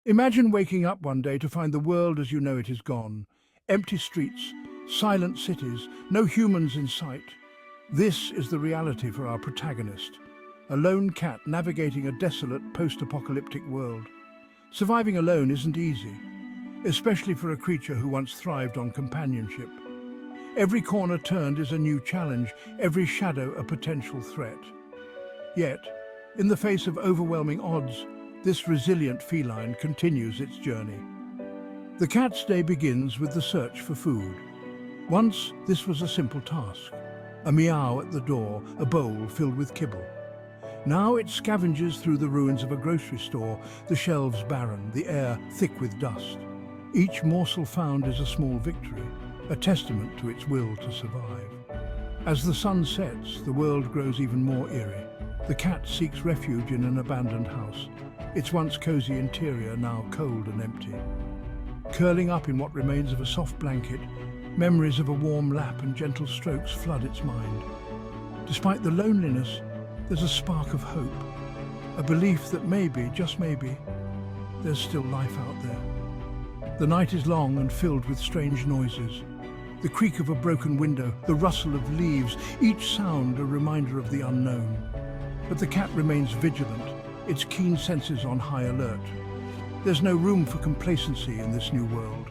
Imagine waking up one day to find the world as you know it is gone. Empty streets, silent cities, no humans in sight. This is the reality for our protagonist, a lone cat navigating a desolate post-apocalyptic world. Surviving alone isn't easy, especially for a creature who once thrived on companionship. Every corner turned is a new challenge, every shadow a potential threat. Yet, in the face of overwhelming odds, this resilient feline continues its journey. The cat's day begins with the search for food. Once, this was a simple task. A meow at the door, a bowl filled with kibble. Now it scavenges through the ruins of a grocery store, the shelves barren, the air thick with dust. Each morsel found is a small victory, a testament to its will to survive. As the sun sets, the world grows even more eerie. The cat seeks refuge in an abandoned house, its once cozy interior now cold and empty. Curling up in what remains of a soft blanket, memories of a warm lap and gentle strokes flood its mind. Despite the loneliness, there's a spark of hope, a belief that maybe, just maybe, there's still life out there. The night is long and filled with strange noises. The creak of a broken window, the rustle of leaves, each sound a reminder of the unknown. But the cat remains vigilant, its keen senses on high alert. There's no room for complacency in this new world.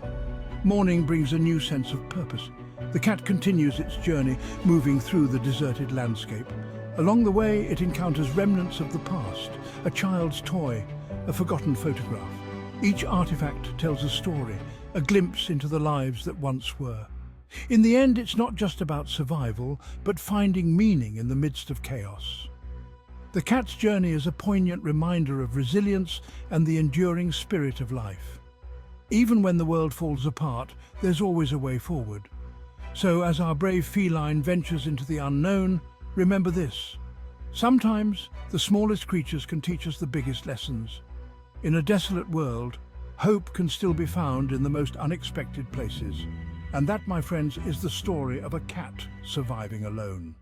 Morning brings a new sense of purpose. The cat continues its journey, moving through the deserted landscape. Along the way, it encounters remnants of the past, a child's toy, a forgotten photograph. Each artifact tells a story, a glimpse into the lives that once were. In the end, it's not just about survival, but finding meaning in the midst of chaos. The cat's journey is a poignant reminder of resilience and the enduring spirit of life. Even when the world falls apart, there's always a way forward. So as our brave feline ventures into the unknown, remember this. Sometimes, the smallest creatures can teach us the biggest lessons. In a desolate world, hope can still be found in the most unexpected places. And that, my friends, is the story of a cat surviving alone.